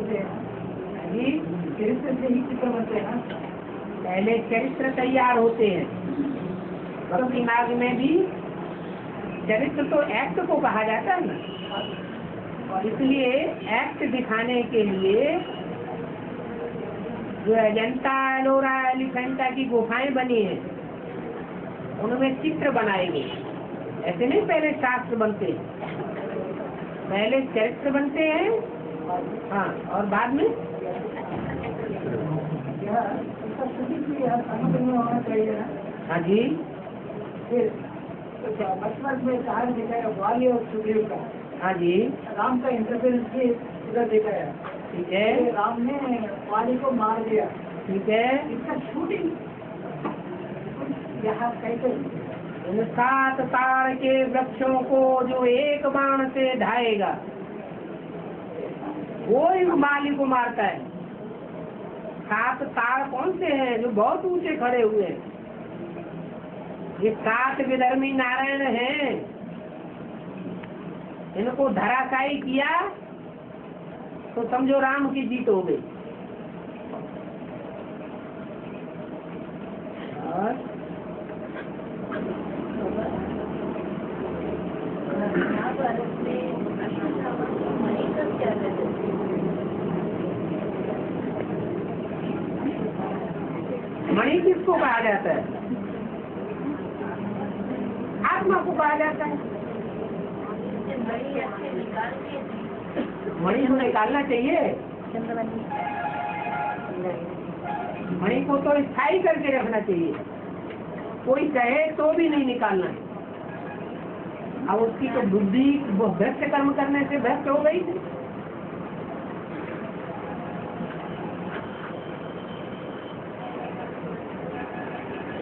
बनते हैं जी, चरित्र से ही चित्र बनते हैं। पहले चरित्र तैयार होते हैं। भक्ति मार्ग में भी चरित्र तो एक्ट को कहा जाता है ना, और इसलिए एक्ट दिखाने के लिए जो अजंता, एलोरा, एलिफेंटा की गुफाएं बनी हैं उनमें चित्र बनाएंगे। ऐसे नहीं पहले शास्त्र बनते हैं, पहले चरित्र बनते हैं। हाँ, और बाद में होना चाहिए ना। हाँ जी, फिर बचपन में कहा देखा है वाली और सुग्रीव का। हाँ जी, राम का इंटरफेरेंस भी इधर देखा है। ठीक है, राम ने वाली को मार दिया। ठीक है। इसका शूटिंग यहाँ कैसे? इन 7 ताड़ के वृक्षों को जो एक बाण से ढाएगा वो ही माली को मारता है। 7 ताड़ कौन से हैं? जो बहुत ऊंचे खड़े हुए हैं। ये 7 विधर्मी नारायण हैं। इनको धराशायी किया तो समझो राम की जीत हो गई। और मणि किसको कहा जाता है? आत्मा को कहा जाता है। मणि को निकालना चाहिए। मणि को तो स्थायी करके रखना चाहिए, कोई कहे तो भी नहीं निकालना है। अब उसकी तो बुद्धि वो भ्रष्ट कर्म करने से भ्रष्ट हो गई थी।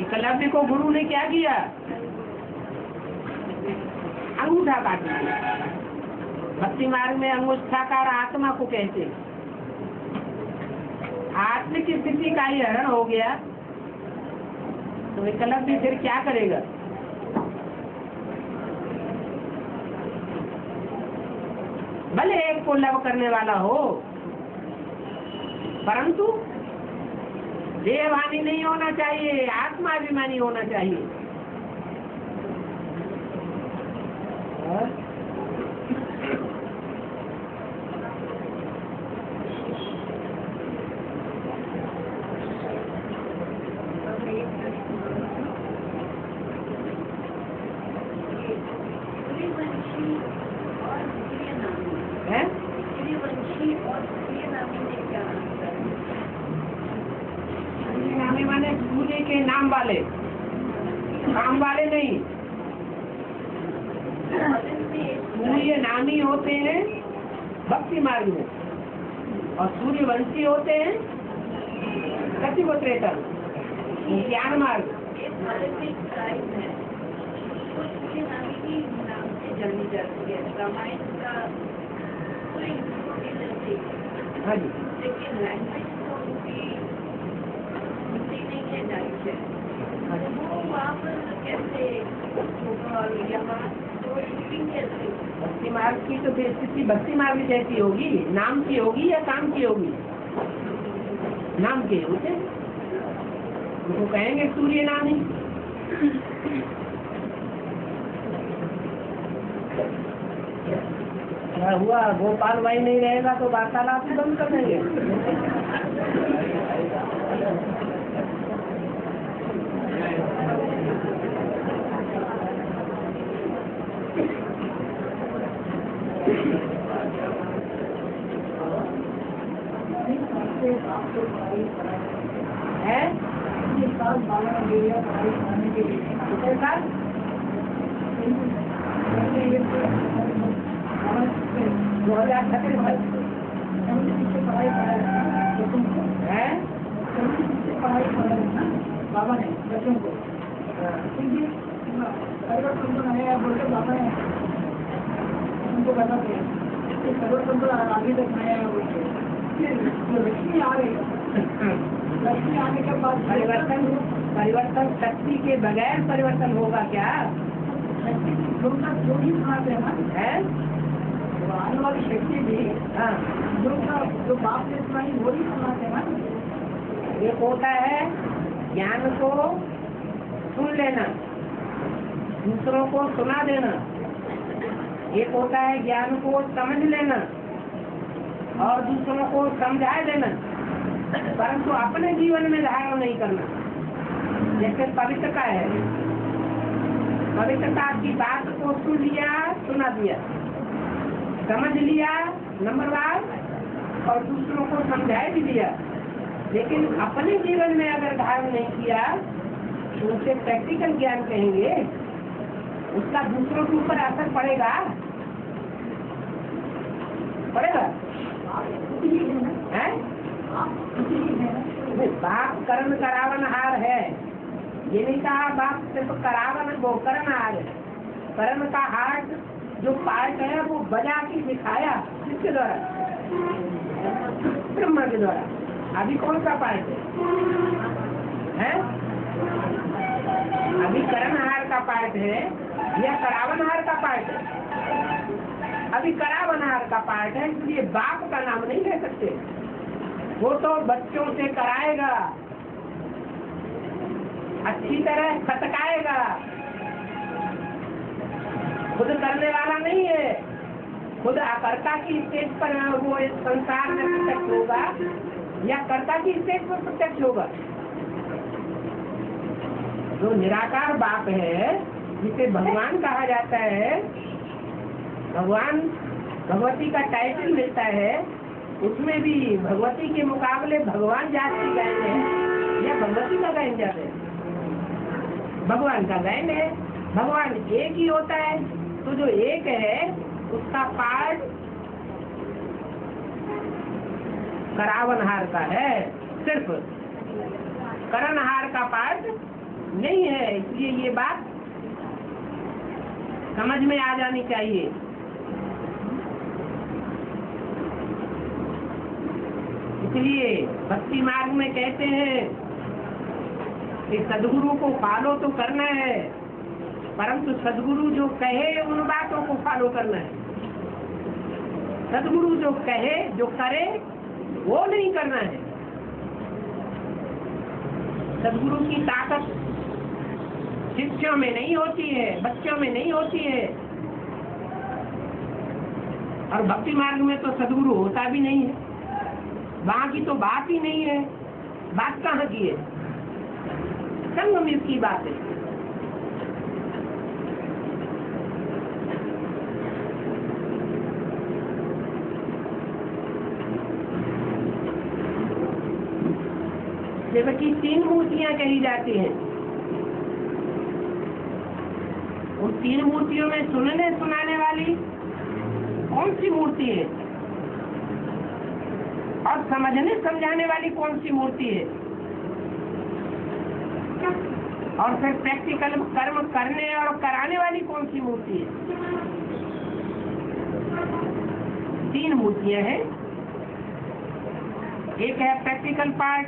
एकलव्य को गुरु ने क्या किया? अंगूठा काट दिया। भक्ति मार्ग में अंगुष्ठाकार आत्मा को कहते हैं। आत्मिक स्थिति का ही हरण हो गया तो एकलव्य फिर क्या करेगा? भले एक को लव करने वाला हो, परंतु देहवानी नहीं होना चाहिए, आत्माभिमानी होना चाहिए। काम वाले नहीं, सूर्य नामी होते हैं भक्ति मार्ग में, और सूर्यवंशी होते हैं कटिपत्रेतर ज्ञान मार्ग। हाँ जी, भक्ति मार्ग की तो स्थिति भक्ति मार्ग जैसी होगी, नाम की होगी या काम की होगी? नाम के होते उनको कहेंगे सूर्य नामी। क्या हुआ? गोपाल भाई नहीं रहेगा तो वार्तालाप ही बंद कर देंगे। है बाबा ने बच्चों को बाबा ने उनको बताते हैं आगे तक नया लक्ष्मी आ गई। लक्ष्मी आने के बाद परिवर्तन शक्ति के बगैर परिवर्तन होगा क्या? लोग जो भी सुनाते हैं ना है वो ज्ञान वाली शक्ति भी हाँ, जो बाप ने सुनाई वही सुनाते हैं ना। एक होता है ज्ञान को सुन लेना, दूसरों को सुना देना। एक होता है ज्ञान को समझ लेना और दूसरों को समझा देना, परंतु अपने जीवन में धारण नहीं करना। जैसे पवित्रता है, पवित्रता की बात को सुन लिया, सुना दिया, समझ लिया नंबरवार, और दूसरों को समझा भी दिया, लेकिन अपने जीवन में अगर धारण नहीं किया तो उसे प्रैक्टिकल ज्ञान कहेंगे। उसका दूसरों के ऊपर असर पड़ेगा, पड़ेगा है? बाप कर्म करावनहार है, ये नहीं कहा बाप सिर्फ करावन, वो करनहार है। कर्म का हार्ट जो पार्ट है वो बजा के दिखाया किसके द्वारा? ब्रह्मा के द्वारा। अभी कौन सा पार्ट है? अभी करनहार का पार्ट है या करावनहार का पार्ट है? अभी करावनहार का पार्ट है, इसलिए बाप का नाम नहीं ले सकते। वो तो बच्चों से कराएगा, अच्छी तरह खटकाएगा, खुद करने वाला नहीं है। खुद अकर्ता की स्टेज पर वो इस संसार में प्रत्यक्ष होगा या कर्ता की स्टेज पर प्रत्यक्ष होगा। जो निराकार बाप है, जिसे भगवान कहा जाता है, भगवान भगवती का टाइटल मिलता है, उसमें भी भगवती के मुकाबले भगवान जाति गायन है या भगवती का गायन जाते है? भगवान का गायन है। भगवान एक ही होता है, तो जो एक है उसका पार्ट करावनहार का है, सिर्फ करनहार का पार्ट नहीं है। इसलिए ये बात समझ में आ जानी चाहिए। इसलिए भक्ति मार्ग में कहते हैं कि सदगुरु को फॉलो तो करना है, परंतु सदगुरु जो कहे उन बातों को फॉलो करना है। सदगुरु जो कहे, जो करे, वो नहीं करना है। सदगुरु की ताकत शिष्यों में नहीं होती है, बच्चों में नहीं होती है, और भक्ति मार्ग में तो सदगुरु होता भी नहीं है। वहाँ की तो बात ही नहीं है। बात कहाँ की है? संगम की बात है। जबकि 3 मूर्तियां कही जाती हैं। उन 3 मूर्तियों में सुनने सुनाने वाली कौन सी मूर्ति है और समझने समझाने वाली कौन सी मूर्ति है, और फिर प्रैक्टिकल कर्म करने और कराने वाली कौन सी मूर्ति है? 3 मूर्तियां हैं। एक है प्रैक्टिकल पार्ट,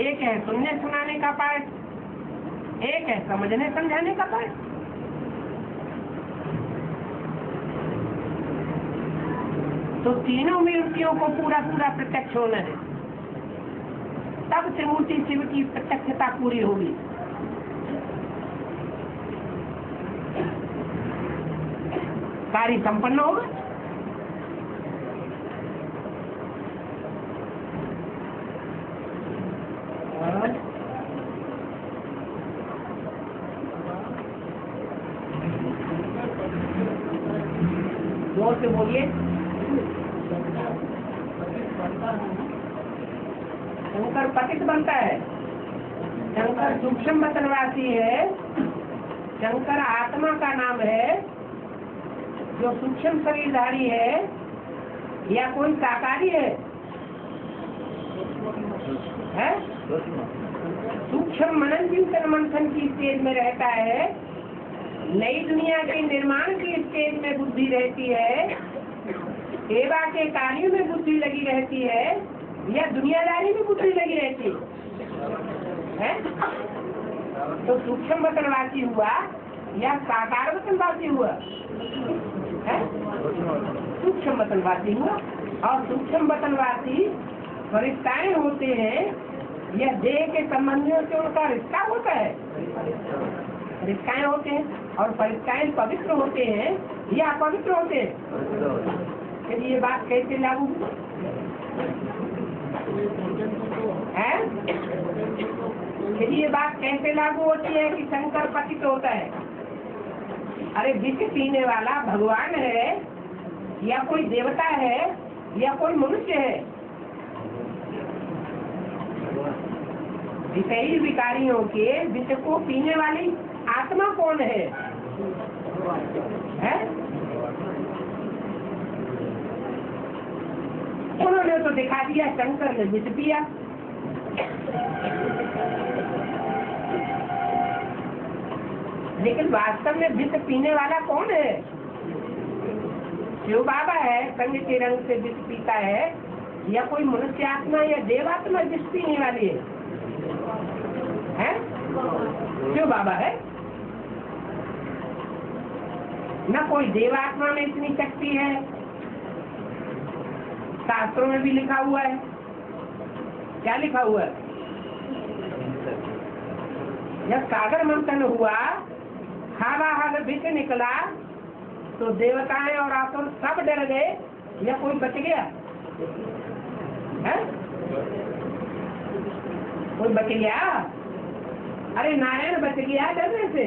एक है सुनने सुनाने का पार्ट, एक है समझने समझाने का पार्ट। तो तीनों मूर्तियों को पूरा पूरा प्रत्यक्ष होना है, तब से मूर्ति शिव की प्रत्यक्षता पूरी होगी। कार्य संपन्न होगा। जोर से बोलिए। शंकर पतित बनता है। शंकर सूक्ष्म वतनवासी है। शंकर आत्मा का नाम है, जो सूक्ष्म शरीरधारी है, या कोई साकारी है? सूक्ष्म मनन चिंतन मंथन की स्टेज में रहता है। नई दुनिया के निर्माण की स्टेज में बुद्धि रहती है। सेवा के कार्यों में बुद्धि लगी रहती है, या दुनियादारी में बुद्धि लगी रहती है? तो सूक्ष्म वतनवासी हुआ या साकार वतनवासी हुआ है? सूक्ष्म वतनवासी हुआ। और सूक्ष्म वतनवासी फरिश्ताएं होते हैं, यह देह के संबंधियों से उनका रिश्ता होता है, फरिश्ताएं होते हैं। और फरिश्ताएं पवित्र होते हैं या अपवित्र होते हैं। फिर ये बात कैसे लागू है? फिर ये बात कैसे लागू होती है कि शंकर पतित होता है? अरे विष पीने वाला भगवान है या कोई देवता है या कोई मनुष्य है? विषयी विकारियों के विष को पीने वाली आत्मा कौन है? उन्होंने तो दिखा दिया शंकर ने विष पिया। लेकिन वास्तव में विष पीने वाला कौन है? शिव बाबा है, संग के रंग से विष पीता है, या कोई मनुष्य आत्मा या देवात्मा विष पीने वाली है? शिव बाबा है। न कोई देवात्मा में इतनी शक्ति है, शास्त्रों में भी लिखा हुआ है। क्या लिखा हुआ है? जब सागर मंथन हुआ, हालाहाल विष निकला, तो देवताएं और असुर सब डर गए, या कोई बच गया है? कोई बच गया? अरे नारायण बच गया डरने से।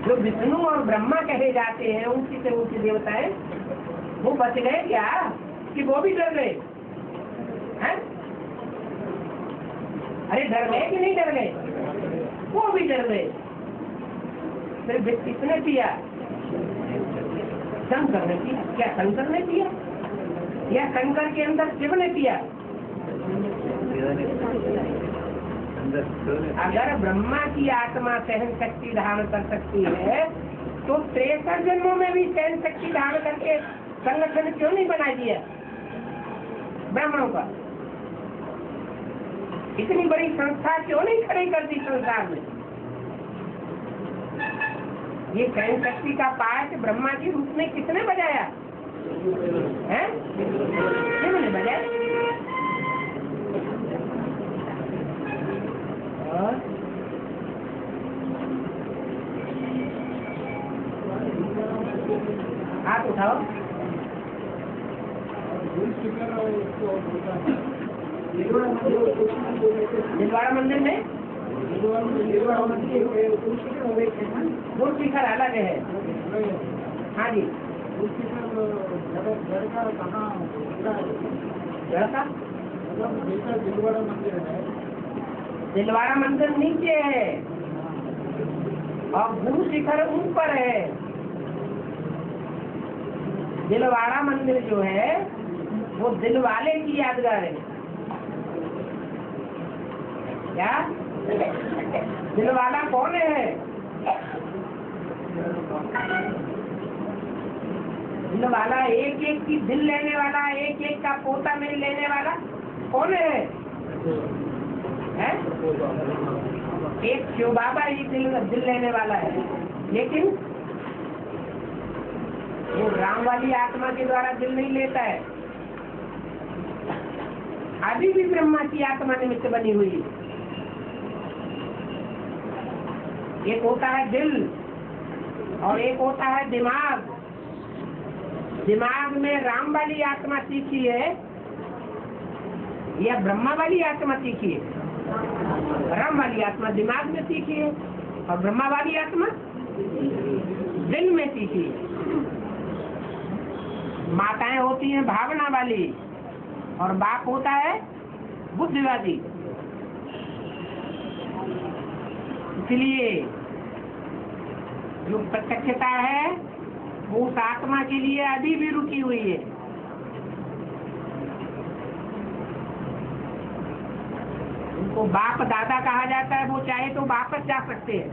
जो विष्णु और ब्रह्मा कहे जाते हैं, ऊंची से ऊंची देवताएं, वो बच गए क्या कि वो भी डर गए हैं? अरे डर गए कि नहीं डर गए? वो भी डर गए। फिर किसने पिया? शंकर ने पिया। क्या शंकर ने पिया या शंकर के अंदर शिव ने पिया? अगर ब्रह्मा की आत्मा सहन शक्ति धारण कर सकती है, तो 63 जन्मों में भी सहन शक्ति धारण करके संगठन क्यों नहीं बना दिया ब्राह्मणों का? इतनी बड़ी संस्था क्यों नहीं खड़ी कर दी संसार में? ये सहन शक्ति का पाठ ब्रह्मा जी रूप में किसने बजाया है? किसने बजाया? हाथ उठाओ। दिलवाड़ा मंदिर में गुड़ शिखर अलग है। हाँ जी। दिलवाड़ा मंदिर नीचे है और गुरु शिखर ऊपर है। दिलवाड़ा मंदिर जो है वो दिलवाले की यादगार है। क्या दिलवाला कौन है? दिलवाला एक एक की दिल लेने वाला, एक एक का पोता में लेने वाला कौन है? एक शिव बाबा ही दिल लेने वाला है, लेकिन वो राम वाली आत्मा के द्वारा दिल नहीं लेता है। अभी भी ब्रह्मा की आत्मा निमित्त बनी हुई है। एक होता है दिल और एक होता है दिमाग। दिमाग में राम वाली आत्मा सीखी है या ब्रह्मा वाली आत्मा सीखी है? राम वाली आत्मा दिमाग में सीखी है और ब्रह्मा वाली आत्मा दिल में सीखी है। माताएं होती हैं भावना वाली और बाप होता है बुद्धिवादी। इसलिए जो प्रत्यक्षता है वो उस आत्मा के लिए अभी भी रुकी हुई है। उनको बाप दादा कहा जाता है, वो चाहे तो वापस जा सकते हैं,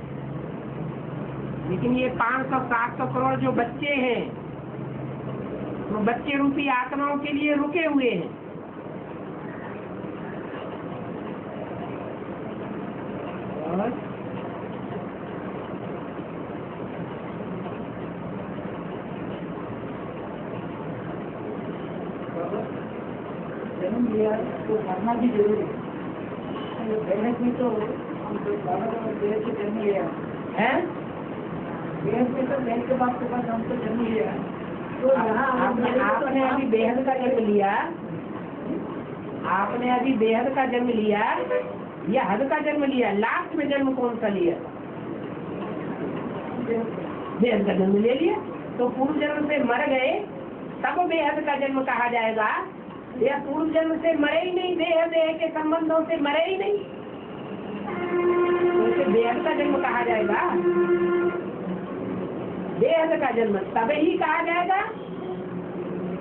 लेकिन ये 500-700 करोड़ जो बच्चे हैं, वो बच्चे रूपी आत्माओं के लिए रुके हुए हैं। लिया तो करना भी जरूरी है। पहले भी तो हम तो देश से जन्म लिया है। देश में तो देश के बाद हम तो जन्म लिया। तो यहाँ आपने अभी बेहद का जन्म लिया, आपने अभी बेहद का जन्म लिया या हद का जन्म लिया? लास्ट में जन्म कौन सा लिया? बेहद का जन्म ले लिया। तो पूर्व जन्म से मर गए तब बेहद का जन्म कहा जाएगा, या पूर्व जन्म से मरे ही नहीं, देह देह के संबंधों से मरे ही नहीं, तो उसे बेहद का जन्म कहा जाएगा? बेहद का जन्म तब ही कहा जाएगा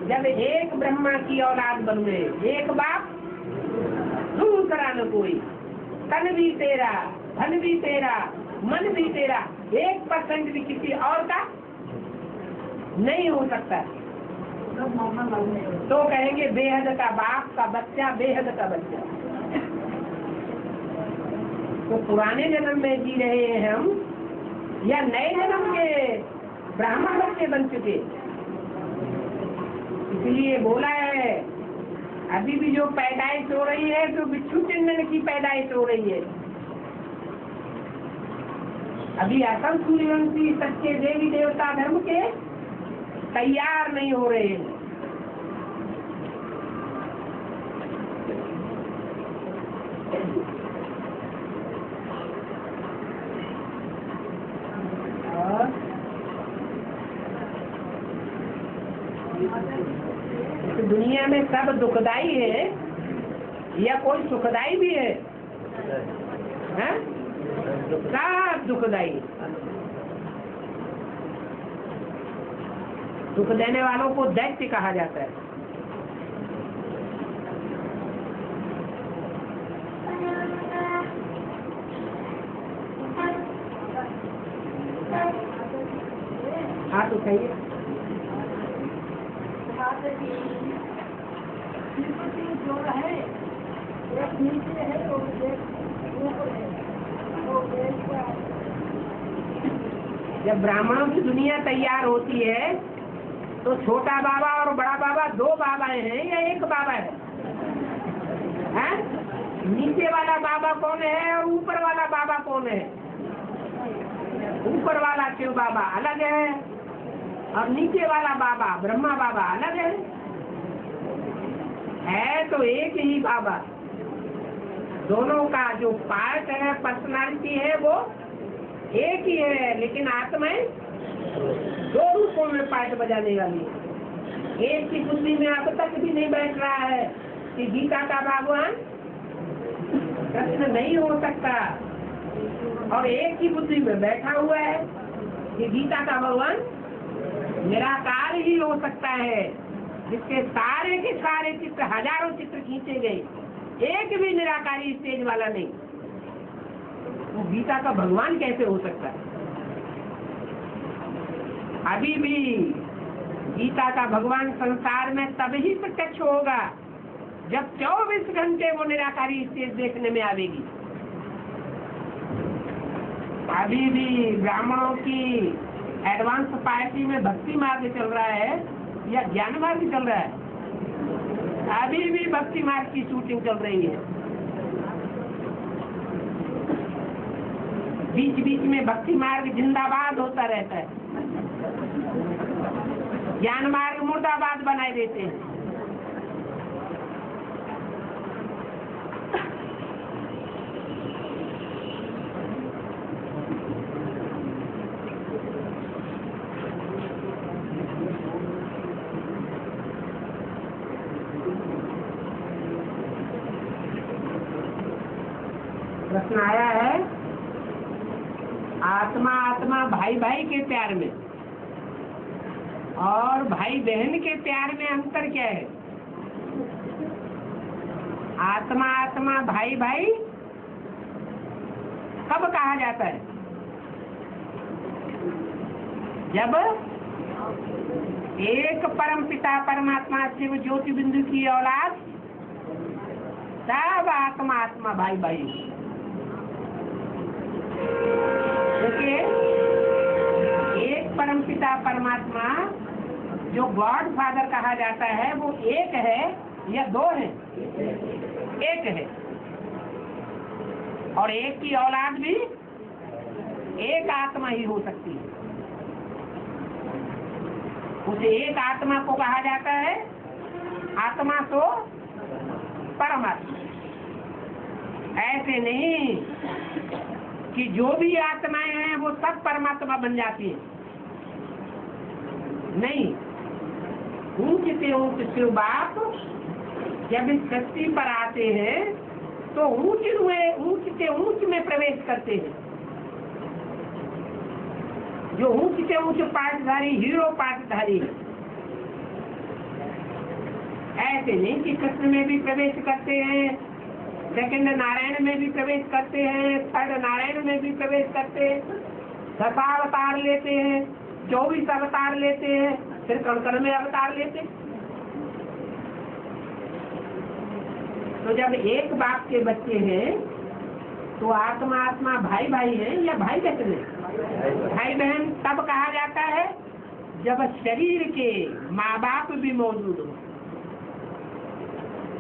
जब एक ब्रह्मा की औलाद बन गए, एक बाप दूसरा न कोई, तन भी तेरा, धन भी तेरा, मन भी तेरा, 1% भी किसी और का नहीं हो सकता। तो कहेंगे बेहद का बाप का बच्चा, बेहद का बच्चा। तो पुराने जन्म में जी रहे हैं हम या नए जन्म के ब्राह्मण बच्चे बन चुके? इसलिए बोला है अभी भी जो पैदाइश हो रही है तो बिच्छू चिन्हन की पैदाइश हो रही है। अभी असम सूर्यवंशी सच्चे देवी देवता धर्म के तैयार नहीं हो रहे हैं। तो दुनिया में सब दुखदाई है या कोई सुखदाई भी है? सब दुखदाई। दुख देने वालों को दैत्य कहा जाता है। हाँ तो सही है। जो है एक नीचे है और एक ऊपर है। जब ब्राह्मणों की दुनिया तैयार होती है तो छोटा बाबा और बड़ा बाबा 2 बाबा हैं या एक बाबा है? नीचे वाला बाबा कौन है और ऊपर वाला बाबा कौन है? ऊपर वाला शिव बाबा अलग है और नीचे वाला बाबा ब्रह्मा बाबा अलग है तो एक ही बाबा। दोनों का जो पार्ट है, पर्सनालिटी है, वो एक ही है, लेकिन आत्माएं 2 रूपों में पार्ट बजाने वाली है। एक की बुद्धि में अब तक भी नहीं बैठ रहा है कि गीता का भगवान कृष्ण नहीं हो सकता, और एक की बुद्धि में बैठा हुआ है कि गीता का भगवान निराकार ही हो सकता है, जिसके सारे के सारे चित्र, हजारों चित्र खींचे गए, एक भी निराकारी स्टेज वाला नहीं। वो गीता का भगवान कैसे हो सकता है? अभी भी गीता का भगवान संसार में तभी प्रत्यक्ष होगा जब 24 घंटे वो निराकारी स्टेज देखने में आवेगी। अभी भी ब्राह्मणों की एडवांस पार्टी में भक्ति मार्ग चल रहा है या ज्ञान मार्ग चल रहा है? अभी भी भक्ति मार्ग की शूटिंग चल रही है। बीच बीच में भक्ति मार्ग जिंदाबाद होता रहता है, ज्ञान मार्ग मुर्दाबाद बनाए देते हैं। प्रश्न आया है, आत्मा आत्मा भाई भाई के प्यार में और भाई बहन के प्यार में अंतर क्या है? आत्मा आत्मा भाई भाई कब कहा जाता है? जब एक परम पिता परमात्मा शिव ज्योति बिंदु की औलाद, सब आत्मा आत्मा भाई भाई। देखिए, एक परम पिता परमात्मा जो गॉड फादर कहा जाता है, वो एक है या 2 है? है, और एक की औलाद भी एक आत्मा ही हो सकती है। उस एक आत्मा को कहा जाता है आत्मा तो परमात्मा। ऐसे नहीं कि जो भी आत्माएं हैं वो सब परमात्मा बन जाती है, नहीं। ऊंच से ऊंच शिव बाप जब इस सृष्टि पर आते हैं तो ऊंच से ऊंच में प्रवेश करते हैं। जो ऊंच से ऊंच पाठधारी हीरो पाठधारी है, ऐसे नहीं कि कृष्ण में भी प्रवेश करते हैं, सेकंड नारायण में भी प्रवेश करते हैं, थर्ड नारायण में भी प्रवेश करते हैं, 10 अवतार लेते हैं, 24 अवतार लेते हैं, फिर कण में अवतार लेते हैं। तो जब एक बाप के बच्चे हैं तो आत्मा आत्मा भाई भाई हैं या भाई बहन हैं? भाई बहन तब कहा जाता है जब शरीर के माँ बाप भी मौजूद हो।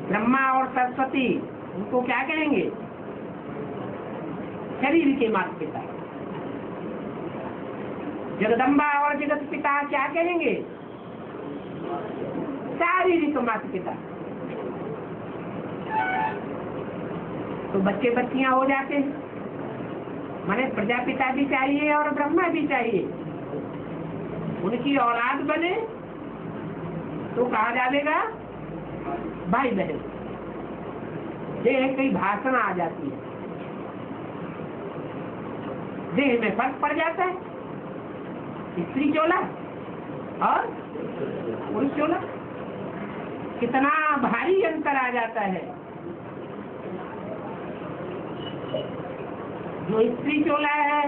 ब्रह्मा और सरस्वती उनको क्या कहेंगे? शरीर के माता पिता। जगदम्बा और जगत पिता क्या कहेंगे? शारीरिक माता पिता। तो बच्चे बच्चियां हो जाते हैं, माने प्रजापिता भी चाहिए और ब्रह्मा भी चाहिए। उनकी औलाद बने तो कहा जाएगा भाई बहन। देह कई भाषण आ जाती है, देह में फर्क पड़ जाता है, स्त्री चोला और पुरुष चोला, कितना भारी अंतर आ जाता है। जो स्त्री चोला है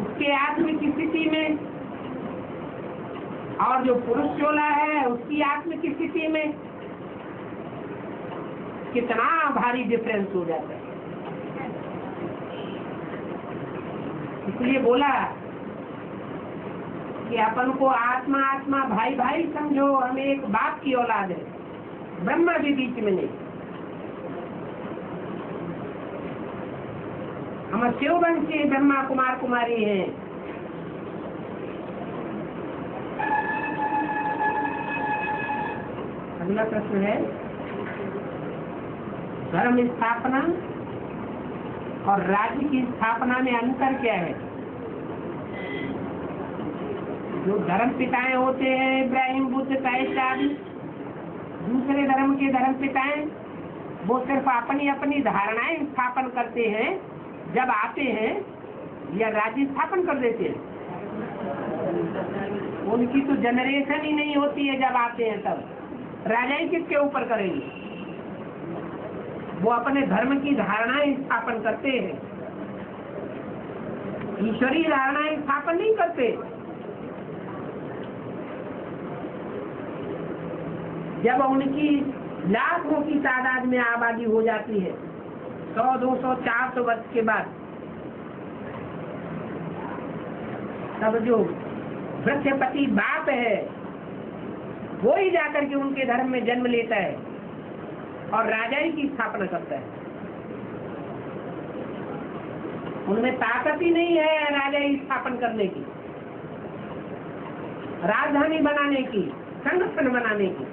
उसके आत्मिक स्थिति में, और जो पुरुष चोला है उसकी आत्मिक स्थिति में कितना भारी डिफरेंस हो जाता है। इसलिए बोला कि अपन को आत्मा आत्मा भाई भाई समझो, हम एक बाप की औलाद है, ब्रह्मा भी बीच में नहीं। हम शिववंशी ब्रह्मा कुमार कुमारी हैं। अगला प्रश्न है धर्म स्थापना और राज्य की स्थापना में अंतर क्या है? जो धर्म पिताएं होते हैं, इब्राहिम, बुद्ध, क्राइस्ट आदि दूसरे धर्म के धर्म पिताएं, वो सिर्फ अपनी अपनी धारणाएं स्थापन करते हैं, जब आते हैं या राज्य स्थापन कर देते हैं। उनकी तो जनरेशन ही नहीं होती है, जब आते हैं तब राजा ही किसके ऊपर करेंगे? वो अपने धर्म की धारणाएं स्थापन करते हैं, ईश्वरीय धारणाएं स्थापन नहीं करते। जब उनकी लाखों की तादाद में आबादी हो जाती है, 100, 200, 400 वर्ष के बाद, तब जो वृक्षपति बाप है वो ही जाकर के उनके धर्म में जन्म लेता है और राजाई की स्थापना करता है। उनमें ताकत ही नहीं है राजाई स्थापन करने की, राजधानी बनाने की, संगठन बनाने की।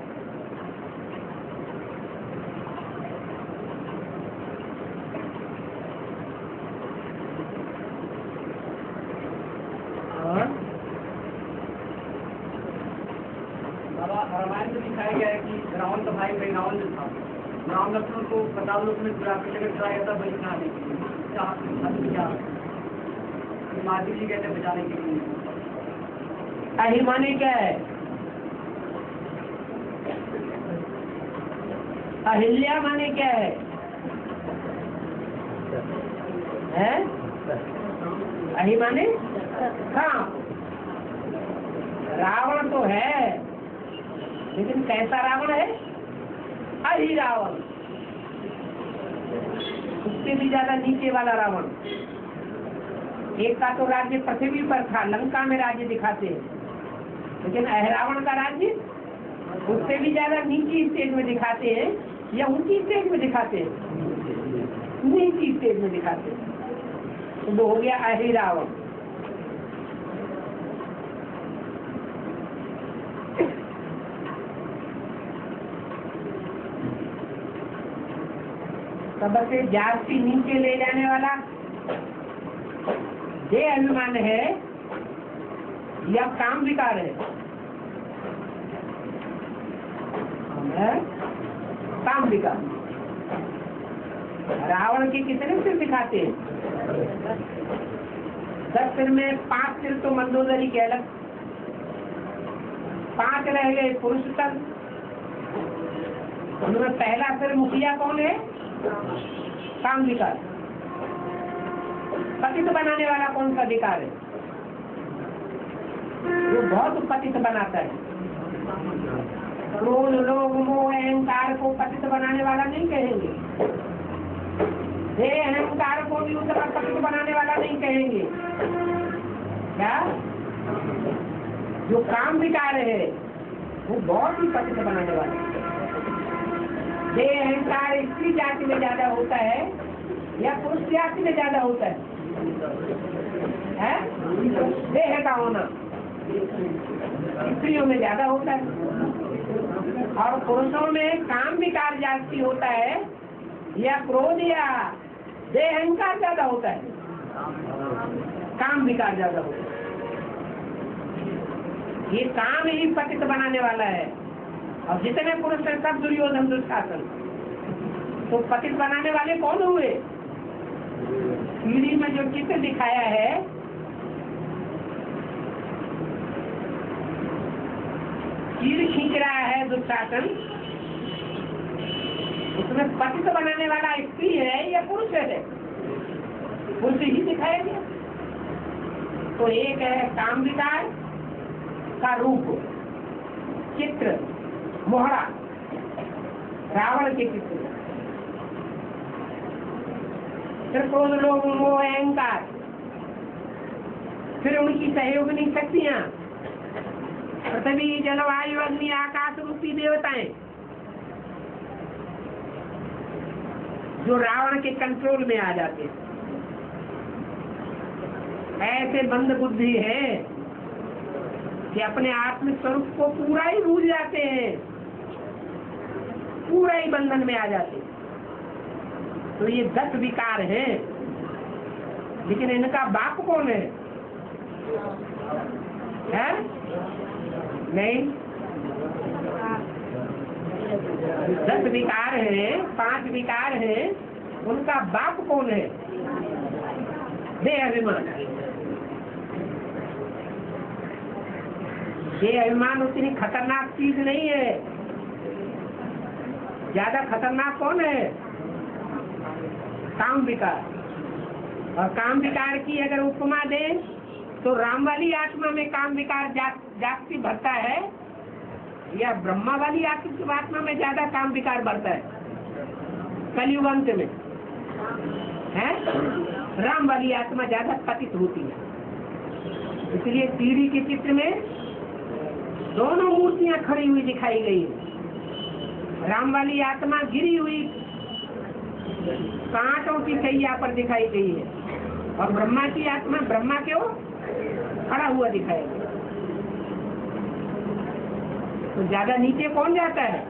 रामायण में दिखाया गया है कि रावण का भाई रावण जो था, राम लक्ष्मण को पताल लोक में चलाया था बलि बनाने के लिए, माधवी जी कहते बचाने के लिए। अहिमानी क्या है? अहिल्या माने क्या है? अहिमाने हाँ, रावण तो है, लेकिन कैसा रावण है? अहि रावण, उससे भी ज्यादा नीचे वाला रावण। एक का तो राज्य पृथ्वी पर था, लंका में राज्य दिखाते हैं, लेकिन अहिरावण का राज्य उससे भी ज्यादा नीची स्टेज में दिखाते हैं या ऊंची स्टेज में दिखाते हैं? नीची स्टेज में दिखाते हैं। तो वो हो गया अहिरावण। सबसे जाति नीचे ले जाने वाला ये अभिमान है या काम विकार है? काम विकार। रावण के कितने सिर दिखाते हैं? 10 सिर में 5 सिर तो मंदोदरी के अलग, 5 रह गए पुरुष तक। उनमें पहला सिर मुखिया कौन है? काम विकार। पतित बनाने वाला कौन सा विकार है? वो बहुत पतित बनाता है। क्रोध लोभ मोह अहंकार को पतित बनाने वाला नहीं कहेंगे, हे अहंकार को भी उतना पतित बनाने वाला नहीं कहेंगे। क्या? जो काम विकार है वो बहुत ही पतित बनाने वाला है। ये अहंकार स्त्री जाति में ज्यादा होता है या पुरुष जाति में ज्यादा होता है? देह का होना स्त्रियों में ज्यादा होता है और पुरुषों में काम विकार जास्ती होता है या क्रोध या देह अहंकार ज्यादा होता है? काम विकार ज्यादा होता है। ये काम ही पतित बनाने वाला है। और जितने पुरुष हैं सब दुर्योधन दुशासन। तो पतित बनाने वाले कौन हुए? सीढ़ी में जो चित्र दिखाया है चीर खींच रहा है दुशासन, उसमें पतित बनाने वाला स्त्री है या पुरुष है? पुरुष ही दिखाया गया। तो एक है काम विकार का रूप चित्र मोहरा रावण के चित्र, फिर क्रोध लोभ मोह अहंकार, फिर उनकी सहयोगिनी शक्तियां पृथ्वी जलवायु अग्नि आकाश रूपी देवताएं जो रावण के कंट्रोल में आ जाते हैं। ऐसे बंद बुद्धि है कि अपने आत्म स्वरूप को पूरा ही भूल जाते हैं, पूरा ही बंधन में आ जाते हैं। तो ये 10 विकार हैं, लेकिन इनका बाप कौन है? नहीं, 10 विकार हैं, 5 विकार हैं, उनका बाप कौन है? देह अभिमान। देह अभिमान उतनी खतरनाक चीज नहीं है। ज्यादा खतरनाक कौन है? काम विकार। और काम विकार की अगर उपमा दें तो राम वाली आत्मा में काम विकार जास्ती बढ़ता है या ब्रह्मा वाली आत्मा में ज्यादा काम विकार बढ़ता है? कलयुग अंत में है राम वाली आत्मा ज्यादा पतित होती है। इसलिए सीढ़ी के चित्र में दोनों मूर्तियां खड़ी हुई दिखाई गई है। राम वाली आत्मा गिरी हुई कांटों की सैया पर दिखाई गई है और ब्रह्मा की आत्मा ब्रह्मा के वो खड़ा हुआ दिखाई गया। तो ज्यादा नीचे कौन जाता है?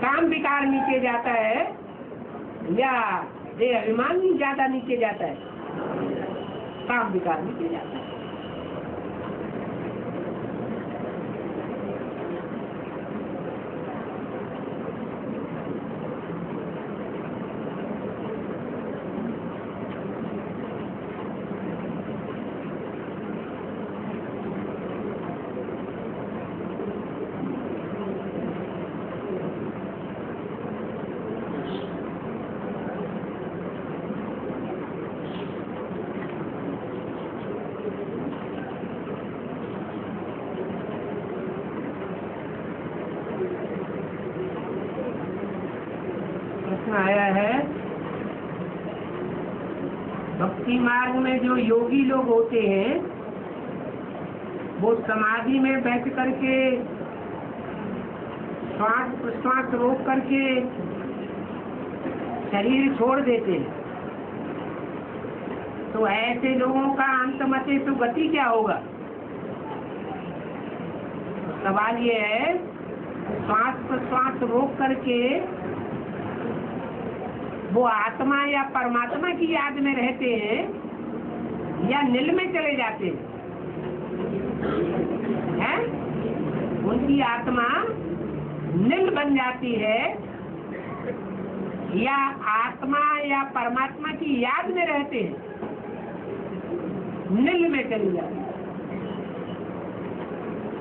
काम विकार नीचे जाता है या देह अभिमान ही ज्यादा नीचे जाता है? काम विकार नीचे जाता है। आया है भक्ति मार्ग में जो योगी लोग होते हैं वो समाधि में बैठ करके श्वास प्रश्वास रोक करके शरीर छोड़ देते हैं। तो ऐसे लोगों का अंत मते तो गति क्या होगा? सवाल ये है, श्वास प्रश्वास रोक करके वो आत्मा या परमात्मा की याद में रहते हैं या नील में चले जाते हैं? उनकी आत्मा नील बन जाती है या आत्मा या परमात्मा की याद में रहते हैं, नील में चले जाते हैं।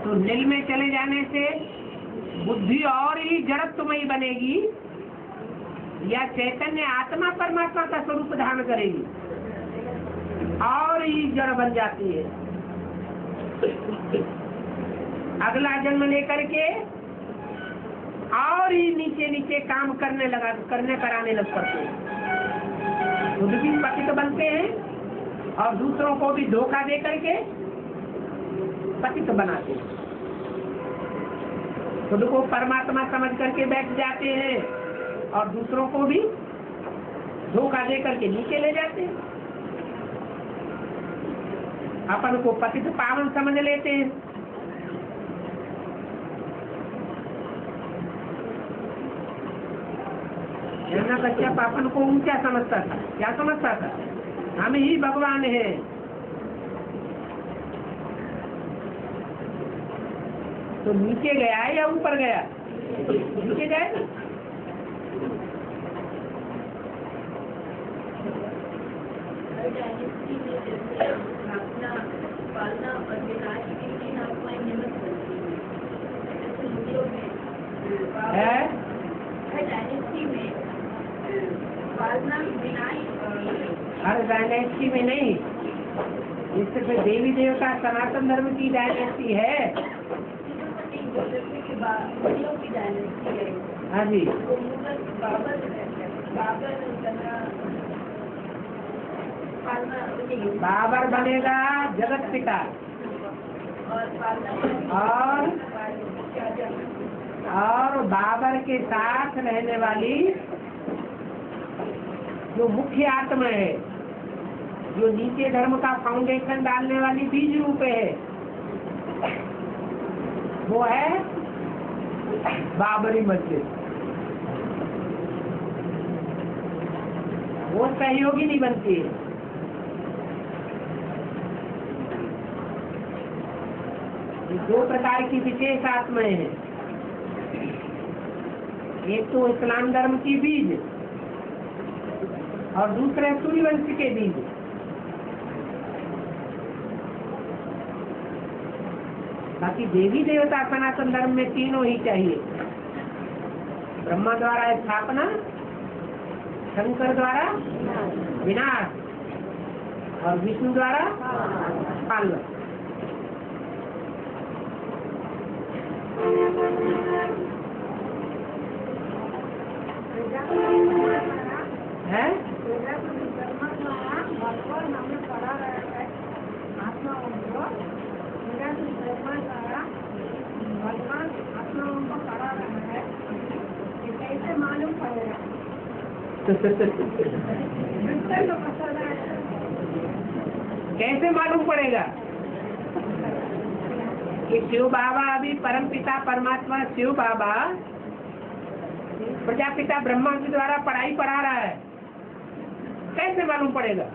तो नील में चले जाने से बुद्धि और ही जड़त्वमयी बनेगी या चैतन्य आत्मा परमात्मा का स्वरूप धारण करेगी और ही जड़ बन जाती है। अगला जन्म लेकर के और ही नीचे नीचे काम करने कराने लग पड़ते हैं। खुद भी पतित बनते हैं और दूसरों को भी धोखा दे करके पतित बनाते हैं। खुद को परमात्मा समझ करके बैठ जाते हैं और दूसरों को भी धोखा दे करके नीचे ले जाते हैं। अपन को पतित पावन समझ लेते हैं। कश्यप अपन को ऊंचा समझता था। क्या समझता था? हम ही भगवान हैं। तो नीचे गया या ऊपर गया? नीचे गया ना। हर डायनेस्टी में नहीं, ये सिर्फ देवी देवता सनातन धर्म की डायनेस्टी है। हाँ जी, बाबर बनेगा जगत पिता और बाबर के साथ रहने वाली जो मुख्य आत्मा है, जो नीचे धर्म का फाउंडेशन डालने वाली बीज रूप है, वो है बाबरी मस्जिद। वो सहयोगी नहीं बनती है। दो प्रकार की विशेष आत्माएं हैं। एक तो इस्लाम धर्म की बीज और दूसरे सूर्यवंश के बीज। बाकी देवी देवता सनातन धर्म में तीनों ही चाहिए। ब्रह्मा द्वारा स्थापना, शंकर द्वारा विनाश और विष्णु द्वारा पालन। है मालूम पड़ेगा कैसे मालूम पड़ेगा कि शिव बाबा अभी परम पिता परमात्मा शिव बाबा प्रजापिता ब्रह्मा के द्वारा पढ़ाई पढ़ा रहा है? कैसे मालूम पड़ेगा?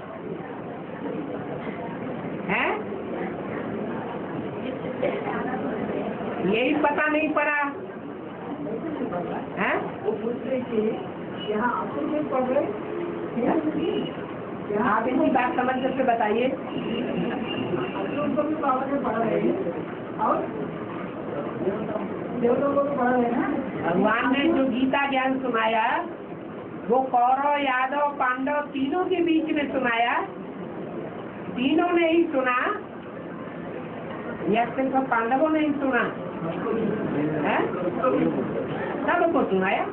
है यही पता नहीं पड़ा है? आप इनकी बात समझ करके बताइए। भगवान ने जो गीता ज्ञान सुनाया वो कौरव यादव पांडव तीनों के बीच में सुनाया। तीनों ने ही सुना या सिर्फ पांडवों ने ही सुना? है सबको सुनाया।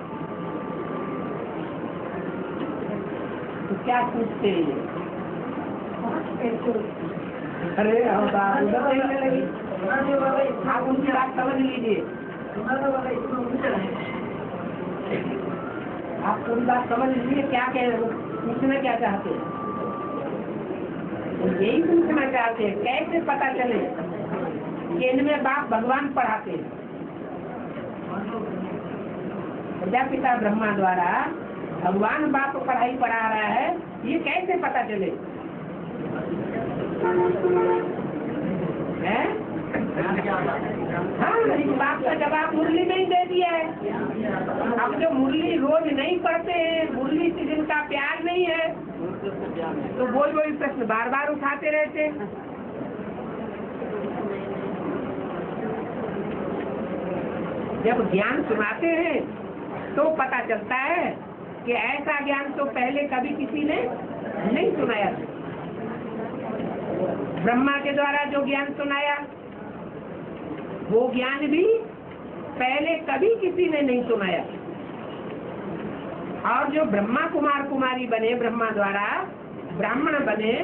तो क्या पूछते हैं? अरे हम उधर देखने लगी। आप उनकी बात समझ लीजिए, आप पूरी बात समझ लीजिए क्या पूछना क्या चाहते हैं। यही पूछना चाहते हैं कैसे पता चले कि इनमें बाप भगवान पढ़ाते हैं। प्रजापिता ब्रह्मा द्वारा भगवान बाप पढ़ाई पढ़ा रहा है, ये कैसे पता चले है? हाँ, इस बात का जवाब मुरली में ही दे दिया है। अब जो मुरली रोज नहीं पढ़ते हैं, मुरली से जिनका प्यार नहीं है, तो वही प्रश्न बार बार उठाते रहते हैं। जब ज्ञान सुनाते हैं तो पता चलता है कि ऐसा ज्ञान तो पहले कभी किसी ने नहीं सुनाया। ब्रह्मा के द्वारा जो ज्ञान सुनाया वो ज्ञान भी पहले कभी किसी ने नहीं सुनाया। और जो ब्रह्मा कुमार कुमारी बने, ब्रह्मा द्वारा ब्राह्मण बने,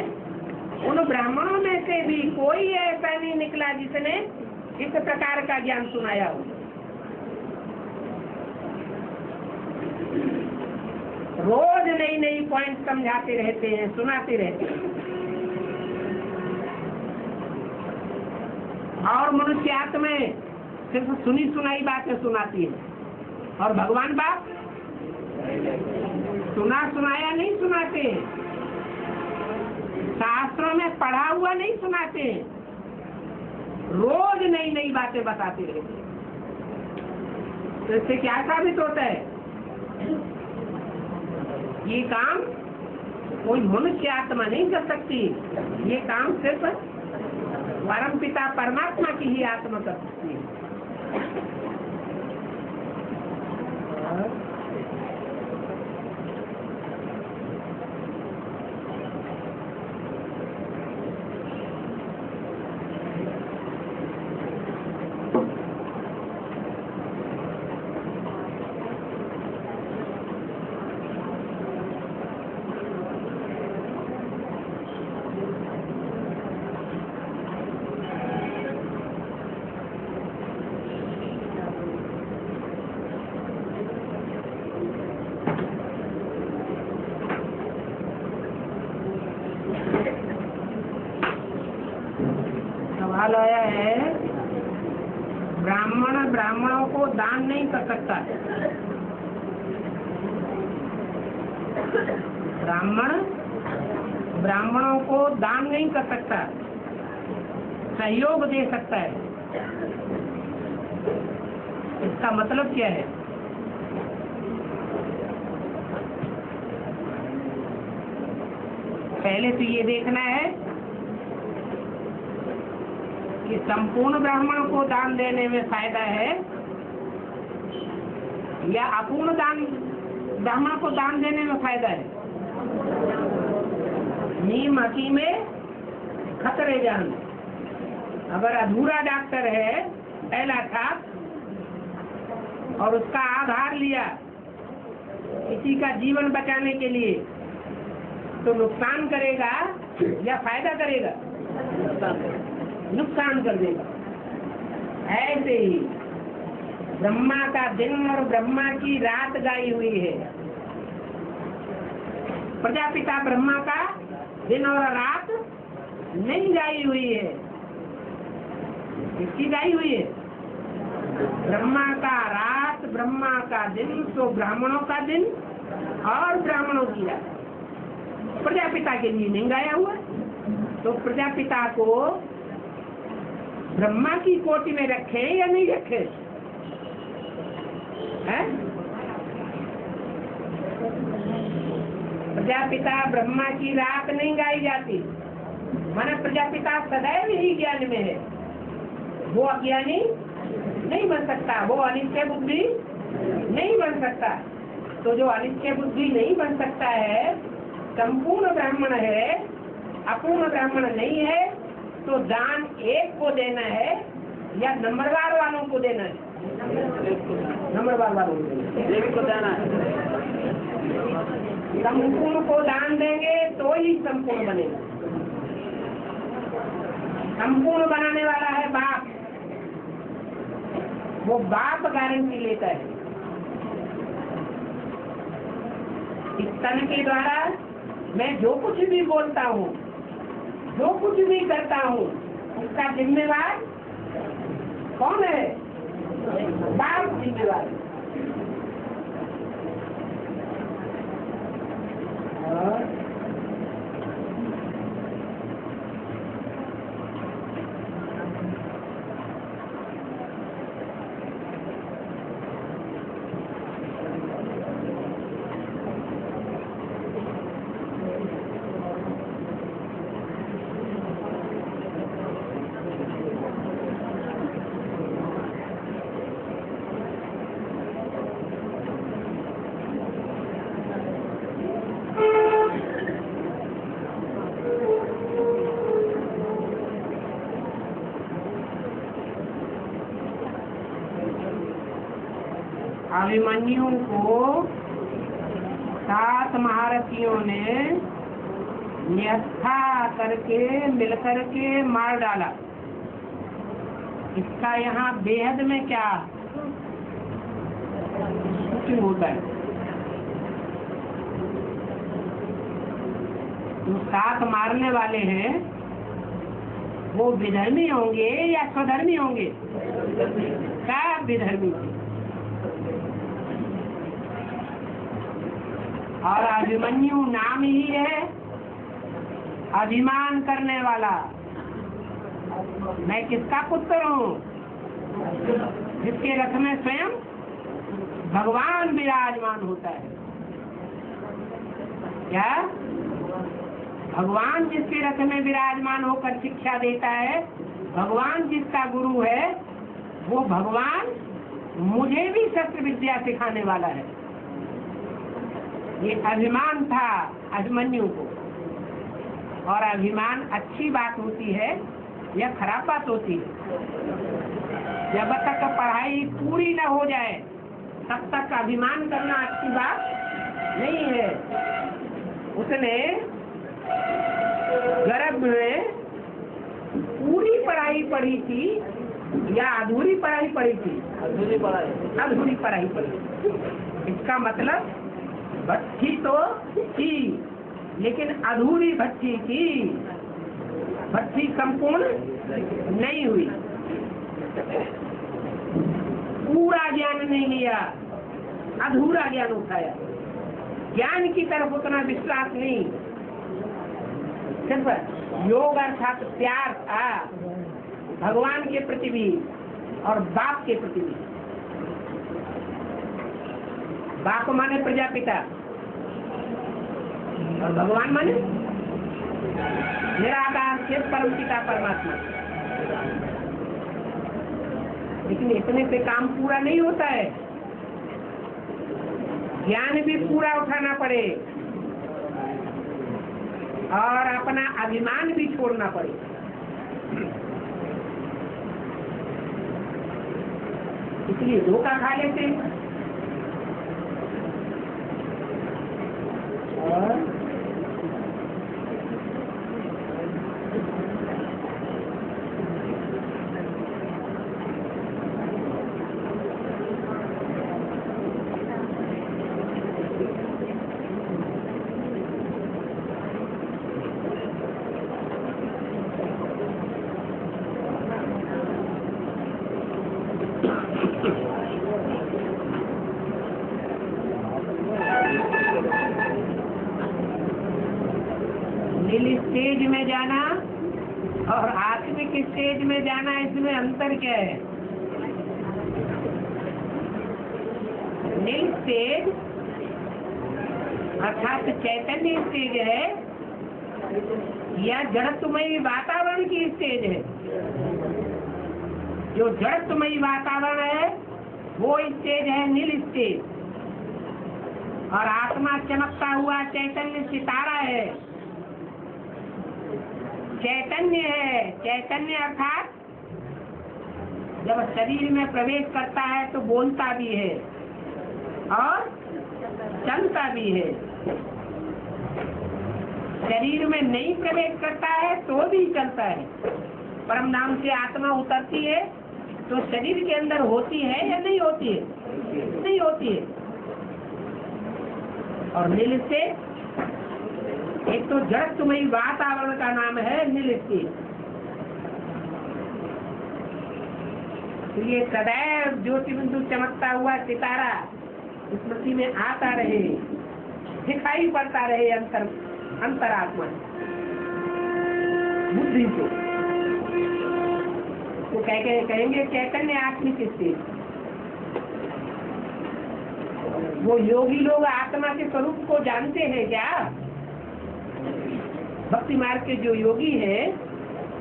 उन ब्राह्मणों में से भी कोई ऐसा नहीं निकला जिसने इस प्रकार का ज्ञान सुनाया हो। रोज नई नई पॉइंट समझाते रहते हैं, सुनाते रहते हैं। और मनुष्य आत्माएं सिर्फ सुनी सुनाई बातें सुनाती है, और भगवान बाप सुना सुनाया नहीं सुनाते, शास्त्रों में पढ़ा हुआ नहीं सुनाते, रोज नई नई बातें बताते रहते। तो इससे क्या साबित होता है? ये काम कोई मनुष्य आत्मा नहीं कर सकती, ये काम सिर्फ परम पिता परमात्मा की ही आत्मा कर सकती है। सवाल आया है, ब्राह्मण ब्राह्मणों को दान नहीं कर सकता। ब्राह्मण ब्राह्मणों को दान नहीं कर सकता, सहयोग दे सकता है। इसका मतलब क्या है? पहले तो ये देखना है कि संपूर्ण ब्राह्मण को दान देने में फायदा है या अपूर्ण दान ब्राह्मण को दान देने में फायदा है। नीम हकीमे खतरे जान। अगर अधूरा डॉक्टर है, पहला था, और उसका आधार लिया किसी का जीवन बचाने के लिए, तो नुकसान करेगा या फायदा करेगा? नुकसान कर देगा। ऐसे ही ब्रह्मा का दिन और ब्रह्मा की रात गाई हुई है। प्रजापिता ब्रह्मा का दिन और रात नहीं गाई हुई है। किसकी गाई हुई है? ब्रह्मा का रात, ब्रह्मा का दिन, तो ब्राह्मणों का दिन और ब्राह्मणों की रात। प्रजापिता के लिए नहीं गाया हुआ। तो प्रजापिता को ब्रह्मा की कोटि में रखे या नहीं रखे? प्रजापिता ब्रह्मा की रात नहीं गाई जाती। माना प्रजापिता सदैव ही ज्ञान में है, वो अज्ञानी नहीं बन सकता, वो अनित्य बुद्धि नहीं बन सकता। तो जो अनित्य बुद्धि नहीं बन सकता है, संपूर्ण ब्राह्मण है, अपूर्ण ब्राह्मण नहीं है, तो दान एक को देना है या नंबरवार वालों को देना है? नंबरवार वालों को देना है। संपूर्ण को दान देंगे तो ही संपूर्ण बनेगा। संपूर्ण बनाने वाला है बाप। वो बाप गारंटी लेता है। इस तन के द्वारा मैं जो कुछ भी बोलता हूँ, जो कुछ भी करता हूँ, उसका जिम्मेवार कौन है? बाप जिम्मेवार। अभिमन्यु को 7 महारथियों ने न्यस्था करके मिलकर के मार डाला। इसका यहाँ बेहद में क्या कुछ होता है? जो 7 मारने वाले हैं वो विधर्मी होंगे या स्वधर्मी होंगे? क्या विधर्मी थे। और अभिमन्यु नाम ही है अभिमान करने वाला। मैं किसका पुत्र हूँ? जिसके रथ में स्वयं भगवान विराजमान होता है। क्या? भगवान जिसके रथ में विराजमान होकर शिक्षा देता है, भगवान जिसका गुरु है, वो भगवान मुझे भी शस्त्र विद्या सिखाने वाला है। ये अभिमान था अभिमन्यु को। और अभिमान अच्छी बात होती है या खराब बात होती है? जब तक पढ़ाई पूरी न हो जाए तब तक अभिमान करना अच्छी बात नहीं है। उसने गर्भ में पूरी पढ़ाई पढ़ी थी या अधूरी पढ़ाई पढ़ी थी? अधूरी पढ़ाई पढ़ी। इसका मतलब भट्ठी तो थी लेकिन अधूरी भट्ठी थी। भट्ठी संपूर्ण नहीं हुई। पूरा ज्ञान नहीं लिया, अधूरा ज्ञान उठाया। ज्ञान की तरफ उतना विश्वास नहीं, सिर्फ योग अर्थात प्यार था भगवान के प्रति भी और बाप के प्रति भी। बाप माने प्रजापिता और भगवान माने निराकार से परम पिता परमात्मा। लेकिन इतने से काम पूरा नहीं होता है। ज्ञान भी पूरा उठाना पड़े और अपना अभिमान भी छोड़ना पड़े। इसलिए धोखा खा लेते हैं। स्टेज में जाना और आत्मिक स्टेज में जाना, इसमें अंतर क्या है? नील स्टेज अर्थात चैतन्य स्टेज है या जड़त्वमयी वातावरण की स्टेज है? जो जड़त्वमयी वातावरण है वो स्टेज है नील स्टेज। और आत्मा चमकता हुआ चैतन्य सितारा है, चैतन्य है। चैतन्य अर्थात जब शरीर में प्रवेश करता है तो बोलता भी है और चलता भी है। शरीर में नहीं प्रवेश करता है तो भी चलता है। परम धाम से आत्मा उतरती है तो शरीर के अंदर होती है या नहीं होती है? नहीं होती है। और नीलिस्ते, एक तो जड़त्वमयी वातावरण का नाम है नीलिस्ते। तो ये सदैव ज्योति बिंदु चमकता हुआ सितारा स्मृति में आता रहे, दिखाई पड़ता रहे अंतरात्मा बुद्धि को, तो कहेंगे चैतन्य आत्मिक स्थिति। वो योगी लोग आत्मा के स्वरूप को जानते हैं क्या? भक्ति मार्ग के जो योगी हैं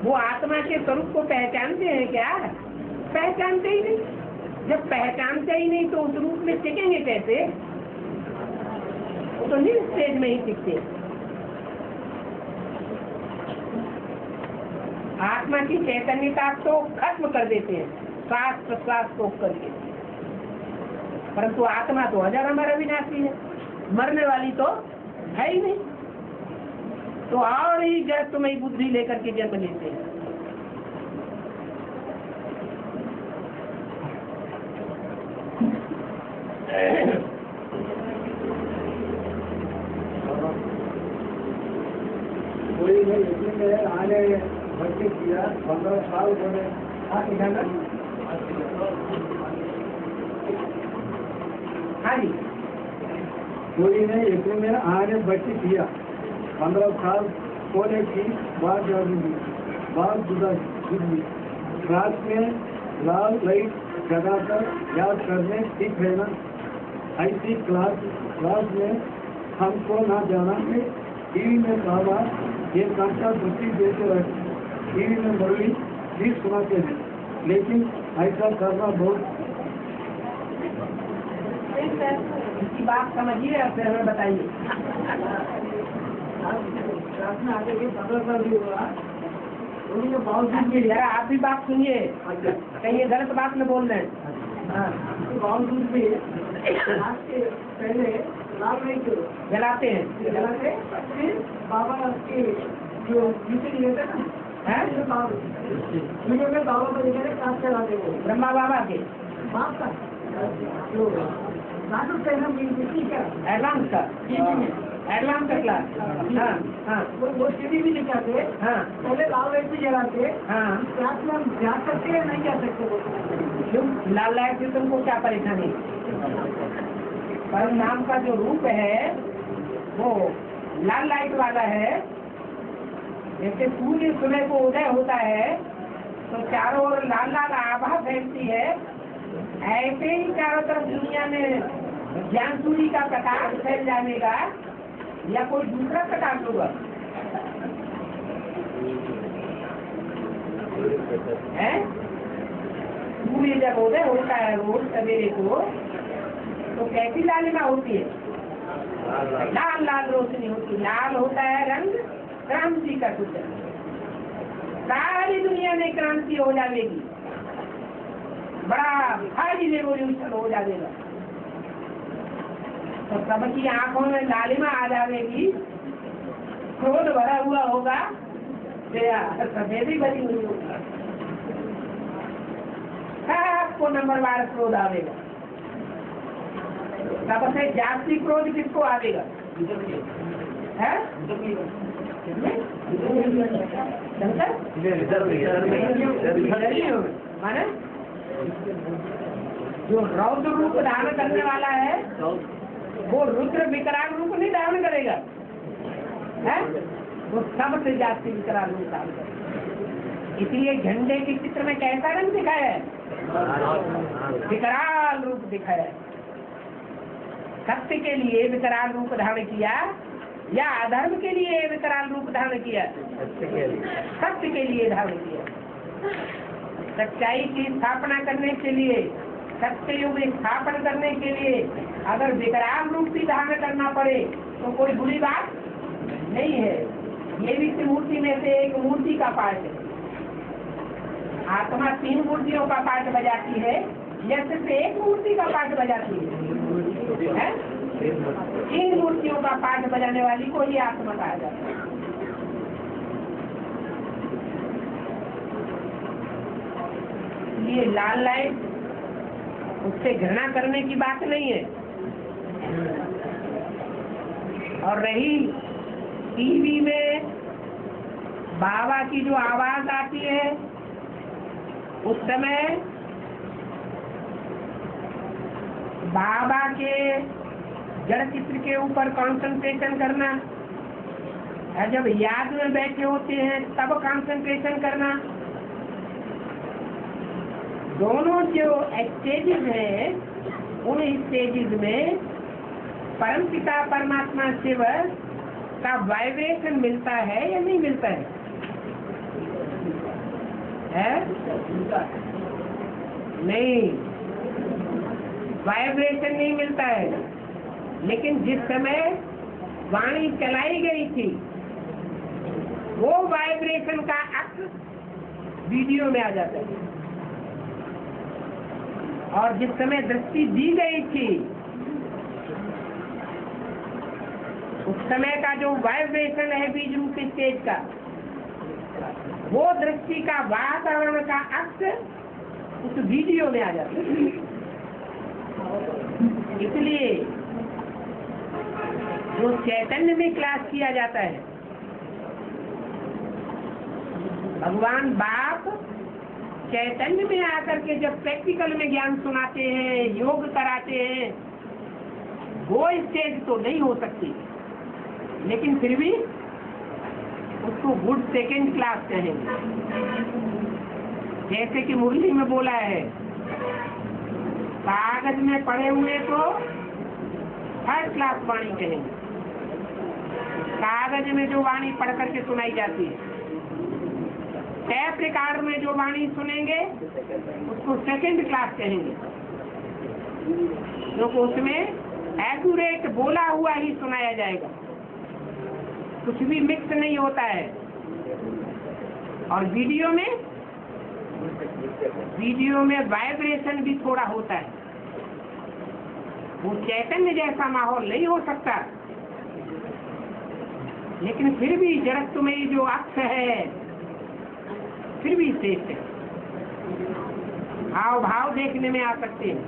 वो आत्मा के स्वरूप को पहचानते हैं क्या? पहचानते ही नहीं। जब पहचानते ही नहीं तो उस रूप में टिकेंगे कैसे? वो तो निस्तेज में ही टिकते। आत्मा की चैतन्यता को खत्म कर देते हैं श्वास प्रश्वास को करके, परंतु आत्मा तो अजर अमर अविनाशी है, मरने वाली तो है ही नहीं। तो और ही जड़त्वमयी बुद्धि लेकर के जन्म लेते हैं। कोई ने इसमें आने भर्ती किया 15 साल बोले हाँ जी, कोई ने इसमें में आने भर्ती किया 15 साल होने की बात रात में लाल लाइट जगाकर याद करने ठीक है ना। ऐसी क्लास में हमको ना जाना है। टीवी में कहा ये कांटा बुद्धि देते रहे, टीवी में मुरली भी सुनाते हैं, लेकिन ऐसा करना बहुत। इसकी बात समझिए और फिर हमें बताइए। जरा आप भी बात सुनिए, कहीं ये गलत बात न बोल रहे हैं। बावजूद भी पहले जलाते हैं फिर बाबा के जो मीटिंग लेते ना मीटिंग में बाबा को लेकर काट चलाते वो ब्रह्मा बाबा के बाप का जो नाटक पहला मीटिंग क्या एडवांस का क्लास। हाँ हाँ वो सीढ़ी भी दिखाते। हाँ पहले लाल लाइट भी जलाते। हाँ, क्लास में हम जा सकते हैं नहीं जा सकते? क्यों? लाल लाइट से तुमको क्या परेशानी? परम नाम का जो रूप है वो लाल लाइट वाला है। जैसे सूर्य सुबह को उदय होता है तो चारों ओर लाल लाल आभा फैलती है, ऐसे ही चारों तरफ दुनिया में ज्ञान सूर्य का प्रकाश फैल जाने का या कोई दूसरा प्रकाश होगा? सूर्य जब उदय होता है रोज सवेरे को तो कैसी लालिमा होती है? लाल लाल रोशनी होती है। लाल होता है रंग क्रांति का सूचक। सारी दुनिया में क्रांति हो जाएगी, बड़ा भारी रेवोल्यूशन हो जाएगा, तो सबकी आंखों में लालिमा आ जाएगी, क्रोध भरा हुआ होगा, सफेदी भरी हुई होगी, सबको नंबरवार क्रोध आवेगा। सबसे जास्ती क्रोध किसको आवेगा? है माने जो रौद्र रूप धारण करने वाला है वो रुद्र विकराल रूप नहीं धारण करेगा, है वो सबसे जास्ती विकराल रूप धारण करेगा। इसलिए झंडे के चित्र में कैसा रंग दिखाया है? विकराल रूप दिखाया है। सत्य के लिए विकराल रूप धारण किया या अधर्म के लिए विकराल रूप धारण किया? सत्य के लिए धारण किया। सच्चाई की स्थापना करने के लिए, सत्य युग स्थापन करने के लिए अगर विकराल रूप भी धारण करना पड़े तो कोई बुरी बात नहीं है। ये भी मूर्ति में से एक मूर्ति का पाठ है। आत्मा 3 मूर्तियों का पाठ बजाती है या सिर्फ एक मूर्ति का पाठ बजाती है? 3 मूर्तियों का पाठ बजाने वाली को ही आत्मा कहा जाता है। इसलिए लाल लाइट उससे घृणा करने की बात नहीं है। और रही टीवी में बाबा की जो आवाज आती है, उस समय बाबा के जड़ चित्र के ऊपर कंसंट्रेशन करना, और जब याद में बैठे होते हैं तब कंसंट्रेशन करना, दोनों जो स्टेजेस हैं उन स्टेजेस में परमपिता परमात्मा शिव का वाइब्रेशन मिलता है या नहीं मिलता है? नहीं, वाइब्रेशन नहीं मिलता है। लेकिन जिस समय वाणी चलाई गई थी वो वाइब्रेशन का अक्स वीडियो में आ जाता है, और जिस समय दृष्टि दी गई थी उस समय का जो वाइब्रेशन है बीज रूप स्टेज का, वो दृष्टि का वातावरण का अक्स उस वीडियो में आ जाता है। इसलिए जो चैतन्य में क्लास किया जाता है, भगवान बाप चैतन्य में आकर के जब प्रैक्टिकल में ज्ञान सुनाते हैं, योग कराते हैं, वो स्टेज तो नहीं हो सकती, लेकिन फिर भी उसको गुड सेकेंड क्लास कहेंगे। जैसे कि मुरली में बोला है, कागज में पढ़े हुए को थर्ड क्लास वाणी कहेंगे। कागज में जो वाणी पढ़ करके सुनाई जाती है, टैप रिकॉर्ड में जो वाणी सुनेंगे उसको सेकेंड क्लास कहेंगे, क्योंकि उसमें एक्यूरेट बोला हुआ ही सुनाया जाएगा, कुछ भी मिक्स नहीं होता है। और वीडियो में वाइब्रेशन भी थोड़ा होता है। वो चैतन्य जैसा माहौल नहीं हो सकता, लेकिन फिर भी जड़त्व में जो अक्ष है फिर भी श्रेष्ठ है। हाव भाव देखने में आ सकते हैं।